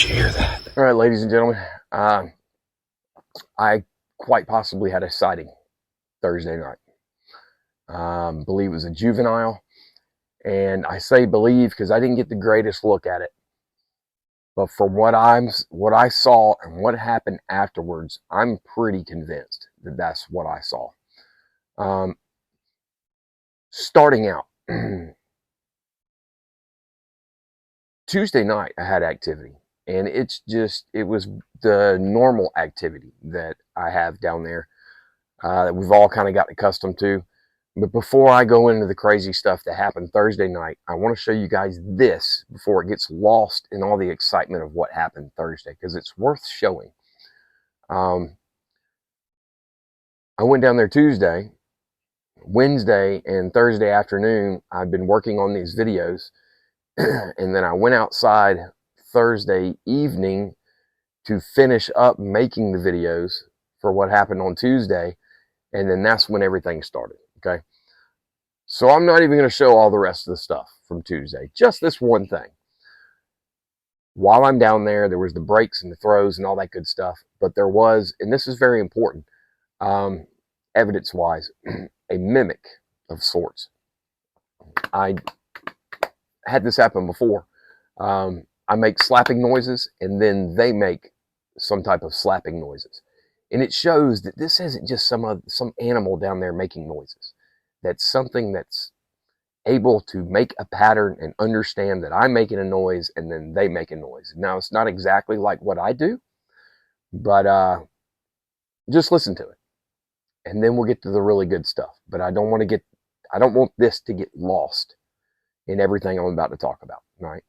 Did you hear that? All right, ladies and gentlemen, I quite possibly had a sighting Thursday night. Believe it was a juvenile, and I say believe because I didn't get the greatest look at it. But from what I saw and what happened afterwards, I'm pretty convinced that that's what I saw. Starting out, Tuesday night I had activity, and it was the normal activity that I have down there that we've all kind of got accustomed to. But before I go into the crazy stuff that happened Thursday night, I want to show you guys this before it gets lost in all the excitement of what happened Thursday, because it's worth showing. I went down there Tuesday, Wednesday, and Thursday afternoon. I've been working on these videos, and then I went outside Thursday evening to finish up making the videos for what happened on Tuesday, and then that's when everything started. Okay, so I'm not even going to show all the rest of the stuff from Tuesday, just this one thing. While I'm down there, there was the breaks and the throws and all that good stuff, but there was, and this is very important, evidence-wise, a mimic of sorts. I had this happen before. I make slapping noises, and then they make some type of slapping noises. And it shows that this isn't just some animal down there making noises. That's something that's able to make a pattern and understand that I'm making a noise and then they make a noise. Now, it's not exactly like what I do, but just listen to it. And then we'll get to the really good stuff. But I don't want this to get lost in everything I'm about to talk about, all right?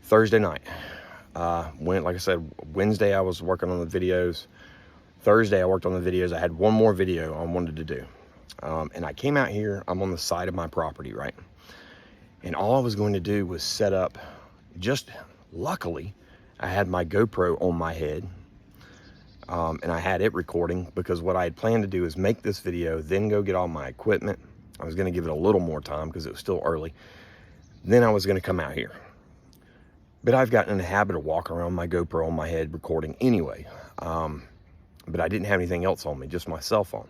Thursday night, like I said, Wednesday I was working on the videos. Thursday I worked on the videos. I had one more video I wanted to do. And I came out here, I'm on the side of my property, right? And all I was going to do was set up, just luckily, I had my GoPro on my head. And I had it recording, because what I had planned to do is make this video, then go get all my equipment. I was gonna give it a little more time because it was still early. Then I was gonna come out here. But I've gotten in the habit of walking around my GoPro on my head recording anyway. But I didn't have anything else on me, just my cell phone.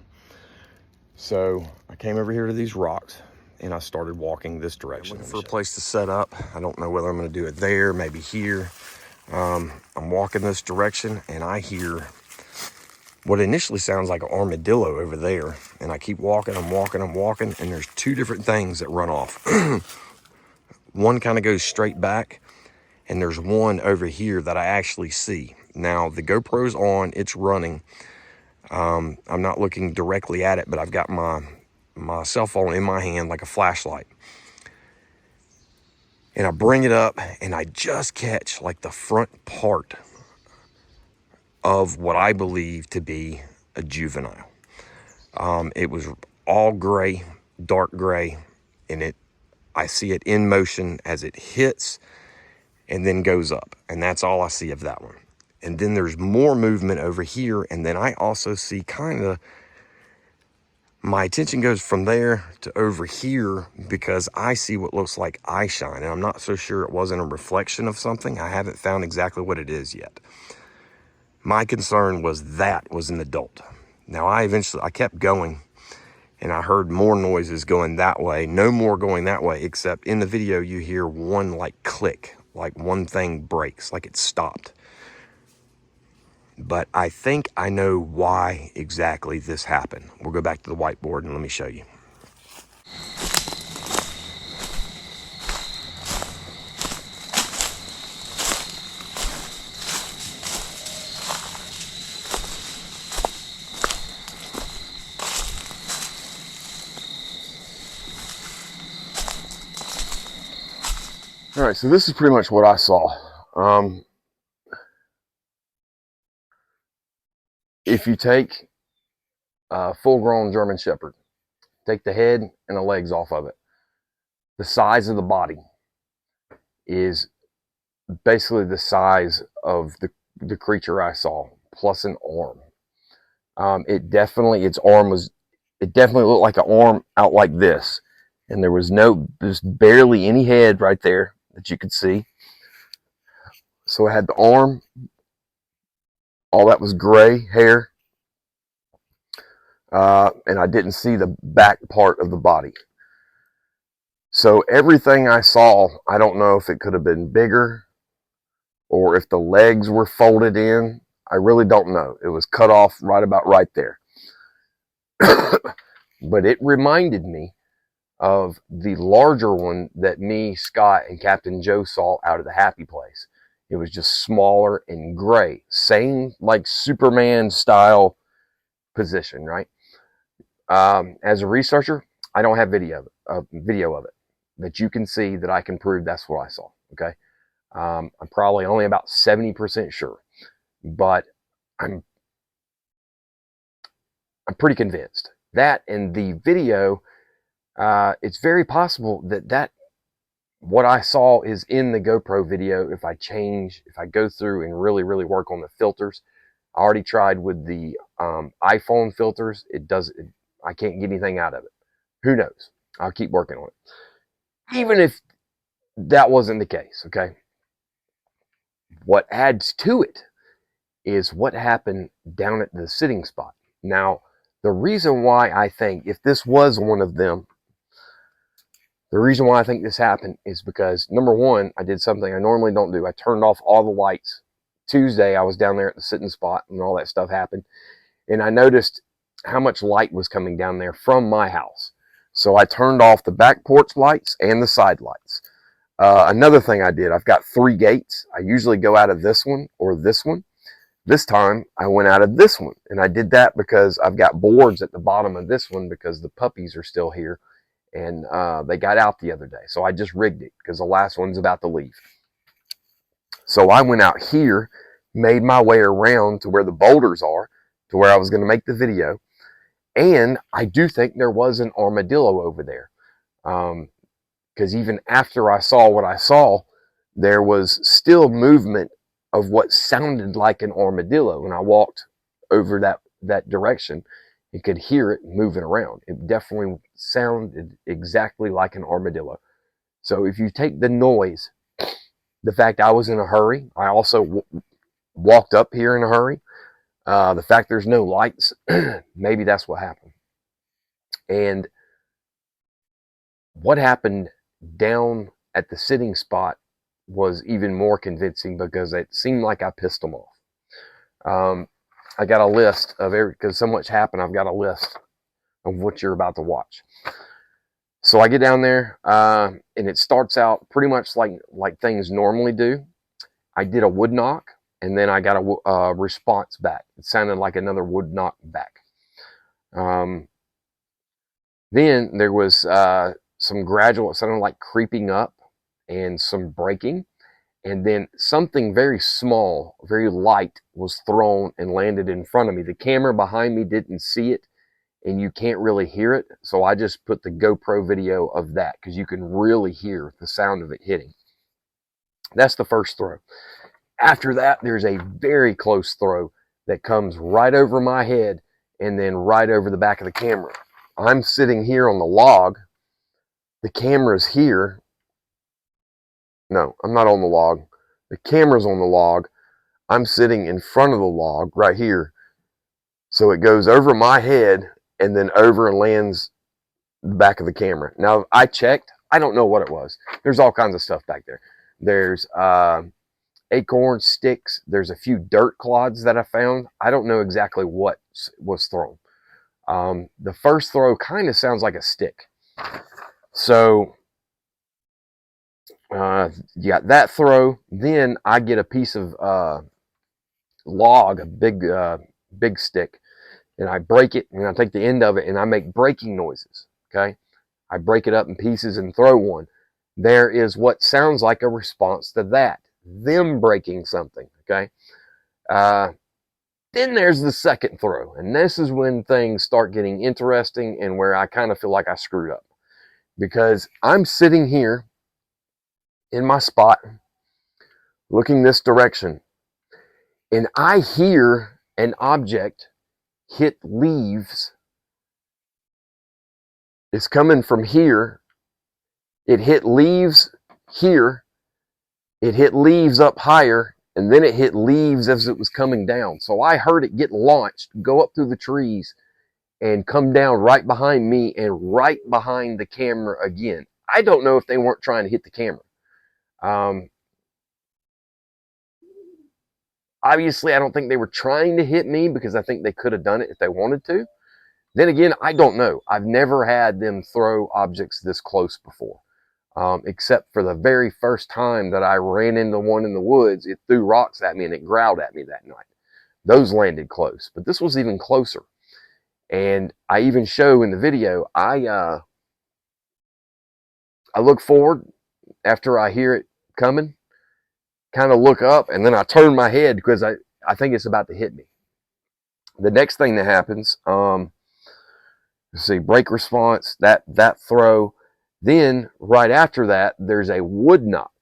So I came over here to these rocks and I started walking this direction. I'm looking for a place to set up. I don't know whether I'm gonna do it there, maybe here. I'm walking this direction and I hear what initially sounds like an armadillo over there. And I keep walking, I'm walking, and there's two different things that run off. One kind of goes straight back, and there's one over here that I actually see. Now, the GoPro's on, it's running. I'm not looking directly at it, but I've got my cell phone in my hand like a flashlight. And I bring it up, and I just catch like the front part of what I believe to be a juvenile. It was all gray, dark gray, and I see it in motion as it hits and then goes up, and that's all I see of that one. And then there's more movement over here, and then I also see my attention goes from there to over here, because I see what looks like eye shine, and I'm not so sure it wasn't a reflection of something. I haven't found exactly what it is yet. My concern was that was an adult. Now I kept going, and I heard more noises going that way, no more going that way, except in the video you hear one like click, like one thing breaks, like it stopped. But I think I know why exactly this happened. We'll go back to the whiteboard and let me show you. All right, so this is pretty much what I saw. If you take a full-grown German Shepherd, take the head and the legs off of it, the size of the body is basically the size of the creature I saw, plus an arm. It definitely looked like an arm out like this, and there's barely any head right there that you could see. So it had the arm, all that was gray hair, and I didn't see the back part of the body. So everything I saw, I don't know if it could have been bigger or if the legs were folded in. I really don't know. It was cut off right about right there. But it reminded me of the larger one that me, Scott, and Captain Joe saw out of the Happy Place. It was just smaller and gray. Same like Superman style position, right? As a researcher, I don't have video of it that you can see that I can prove that's what I saw. Okay. I'm probably only about 70% sure, but I'm pretty convinced that in the video, it's very possible that what I saw is in the GoPro video. If I go through and really, really work on the filters. I already tried with the iPhone filters. I can't get anything out of it. Who knows? I'll keep working on it. Even if that wasn't the case, okay? What adds to it is what happened down at the sitting spot. Now, the reason why I think, if this was one of them, the reason why I think this happened is because, number one, I did something I normally don't do. I turned off all the lights. Tuesday, I was down there at the sitting spot and all that stuff happened. And I noticed how much light was coming down there from my house. So I turned off the back porch lights and the side lights. Another thing I did, I've got 3 gates. I usually go out of this one or this one. This time I went out of this one, and I did that because I've got boards at the bottom of this one because the puppies are still here, and they got out the other day. So I just rigged it because the last one's about to leave. So I went out here, made my way around to where the boulders are, to where I was going to make the video, and I do think there was an armadillo over there. Because even after I saw what I saw, there was still movement of what sounded like an armadillo. When I walked over that direction, you could hear it moving around. It definitely sounded exactly like an armadillo. So if you take the noise, the fact I was in a hurry, I also walked up here in a hurry, the fact there's no lights, maybe that's what happened. And what happened down at the sitting spot was even more convincing because it seemed like I pissed them off. I got a list of because so much happened. I've got a list of what you're about to watch. So I get down there, and it starts out pretty much like things normally do. I did a wood knock, and then I got a response back. It sounded like another wood knock back. Then there was some gradual, it sounded like creeping up and some breaking. And then something very small, very light was thrown and landed in front of me. The camera behind me didn't see it, and you can't really hear it. So I just put the GoPro video of that because you can really hear the sound of it hitting. That's the first throw. After that, there's a very close throw that comes right over my head and then right over the back of the camera. I'm sitting here on the log. The camera's here. No, I'm not on the log. The camera's on the log. I'm sitting in front of the log right here. So it goes over my head and then over and lands the back of the camera. Now, I checked. I don't know what it was. There's all kinds of stuff back there. There's acorn sticks. There's a few dirt clods that I found. I don't know exactly what was thrown. The first throw kind of sounds like a stick. So you got that throw. Then I get a piece of log, a big stick, and I break it, and I take the end of it, and I make breaking noises. Okay, I break it up in pieces and throw one. there is what sounds like a response to that, them breaking something, okay? Then there's the second throw, and this is when things start getting interesting and where I kind of feel like I screwed up, because I'm sitting here in my spot looking this direction, and I hear an object hit leaves. It's coming from here. It hit leaves here. It hit leaves up higher, and then it hit leaves as it was coming down. So I heard it get launched, go up through the trees, and come down right behind me and right behind the camera again. I don't know if they weren't trying to hit the camera. Obviously, I don't think they were trying to hit me, because I think they could have done it if they wanted to. Then again, I don't know. I've never had them throw objects this close before, except for the very first time that I ran into one in the woods. It threw rocks at me and it growled at me that night. Those landed close, but this was even closer. And I even show in the video, I look forward after I hear it coming, kind of look up, and then I turn my head because I think it's about to hit me. The next thing that happens, let's see, brake response, that throw. Then right after that, there's a wood knock,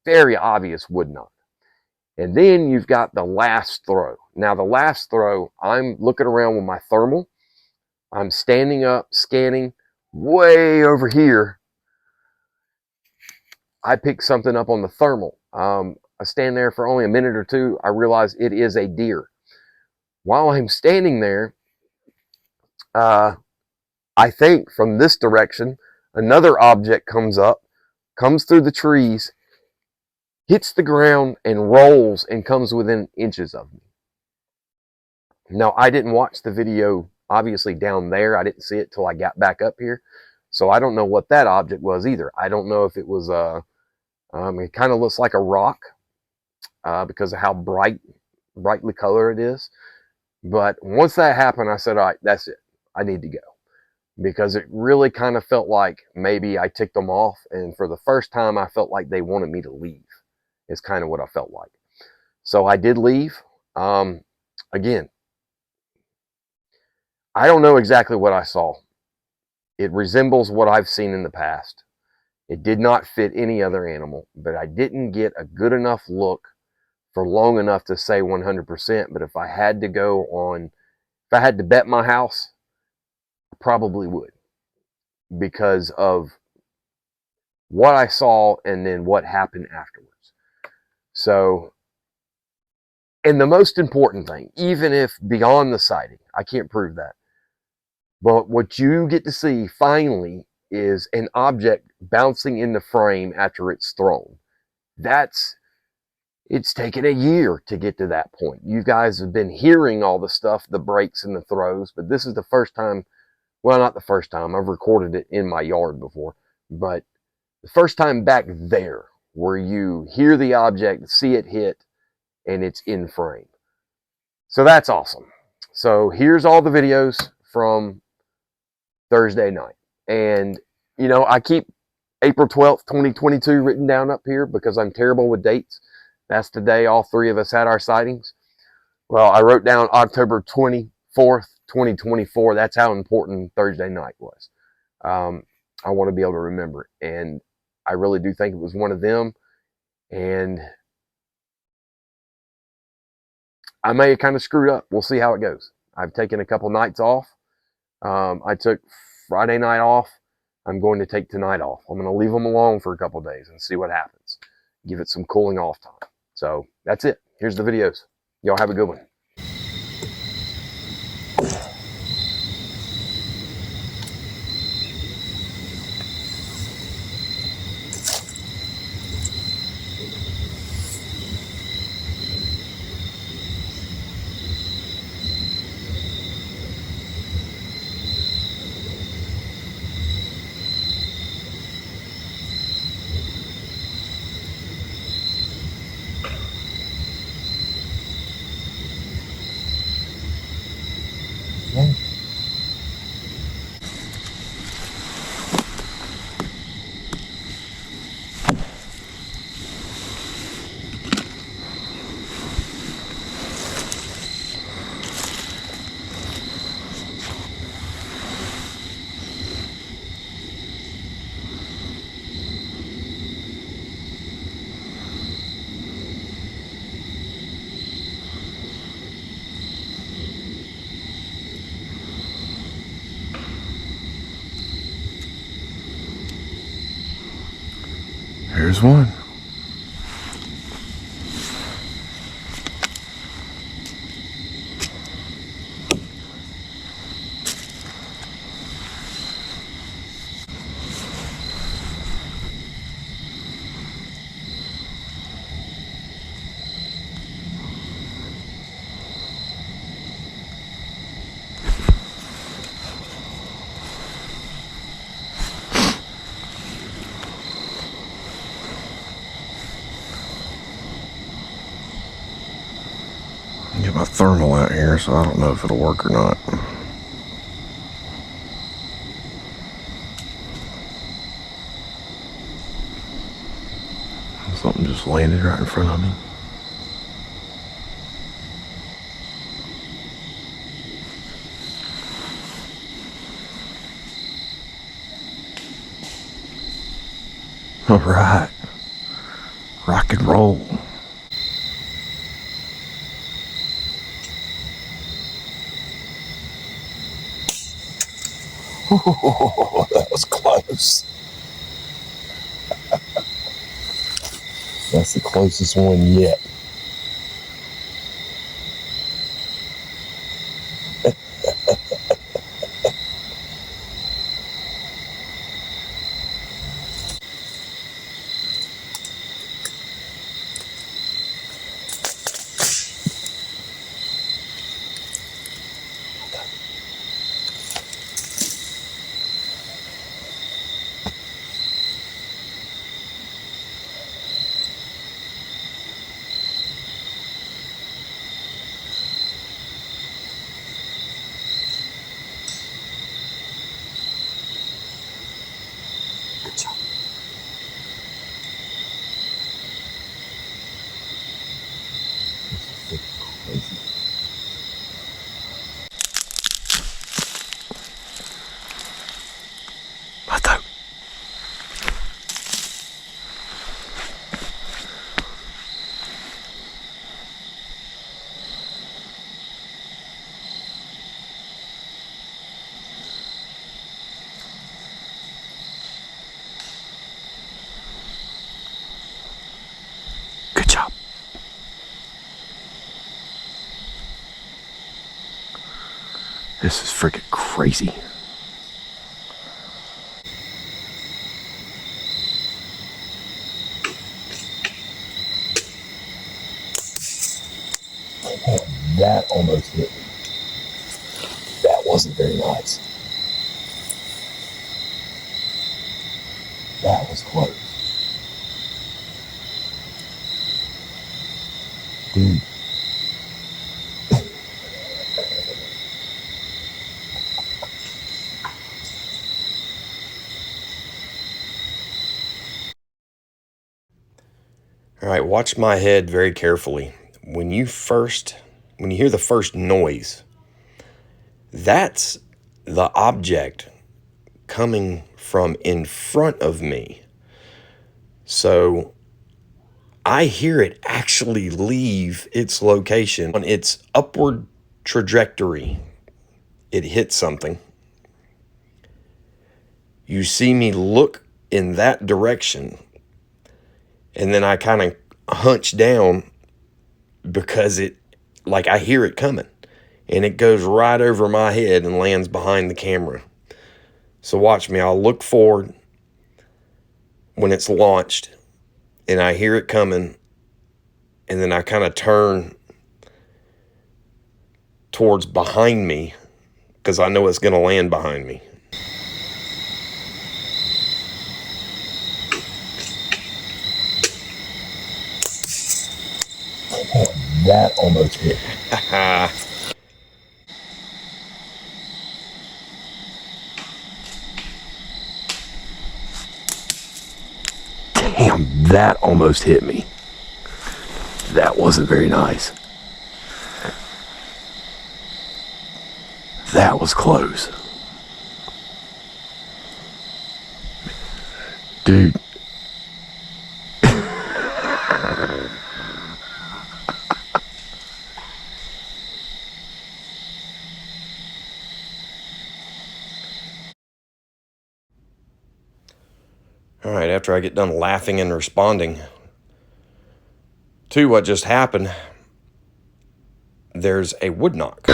very obvious wood knock. And then you've got the last throw. Now the last throw, I'm looking around with my thermal. I'm standing up, scanning. Way over here, I pick something up on the thermal. I stand there for only a minute or two. I realize it is a deer. While I'm standing there, I think from this direction, another object comes up, comes through the trees, hits the ground, and rolls and comes within inches of me. Now, I didn't watch the video, obviously, down there. I didn't see it till I got back up here. So I don't know what that object was either. I don't know if it was it kind of looks like a rock because of how brightly colored it is. But once that happened, I said, all right, that's it. I need to go. Because it really kind of felt like maybe I ticked them off. And for the first time, I felt like they wanted me to leave. Is kind of what I felt like. So I did leave. Again, I don't know exactly what I saw. It resembles what I've seen in the past. It did not fit any other animal, but I didn't get a good enough look for long enough to say 100%. But if I had to bet my house, I probably would, because of what I saw and then what happened afterwards. So, and the most important thing, even if beyond the sighting, I can't prove that, but what you get to see finally is an object bouncing in the frame after it's thrown. It's taken a year to get to that point. You guys have been hearing all the stuff, the breaks and the throws, but this is the first time, well, not the first time, I've recorded it in my yard before, but the first time back there where you hear the object, see it hit, and it's in frame. So that's awesome. So here's all the videos from Thursday night. And, you know, I keep April 12th, 2022 written down up here because I'm terrible with dates. That's the day all three of us had our sightings. Well, I wrote down October 24th, 2024. That's how important Thursday night was. I want to be able to remember it. And I really do think it was one of them. And I may have kind of screwed up. We'll see how it goes. I've taken a couple nights off. I took Friday night off. I'm going to take tonight off. I'm going to leave them alone for a couple days and see what happens. Give it some cooling off time. So that's it. Here's the videos. Y'all have a good one. Here's one. Get my thermal out here, so I don't know if it'll work or not. Something just landed right in front of me. All right, rock and roll. Oh, that was close. That's the closest one yet. Good job. Crazy. Good job. This is freaking crazy. That almost hit me. That wasn't very nice. That was close. Dude. All right, watch my head very carefully. When you hear the first noise, that's the object coming from in front of me. So I hear it actually leave its location on its upward trajectory. It hit something. You see me look in that direction, and then I kind of hunch down because I hear it coming, and it goes right over my head and lands behind the camera. So watch me. I'll look forward when it's launched, and I hear it coming, and then I kind of turn towards behind me because I know it's going to land behind me. That almost hit. Damn, that almost hit me. That wasn't very nice. That was close. Dude. All right, after I get done laughing and responding to what just happened, there's a wood knock.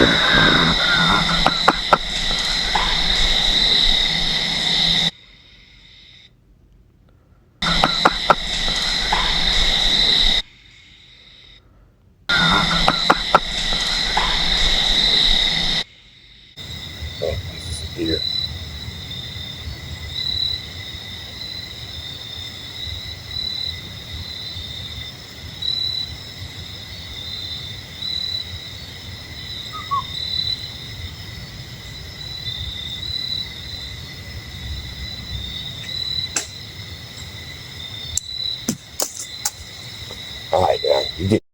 Oh, this is a deer. All right, you get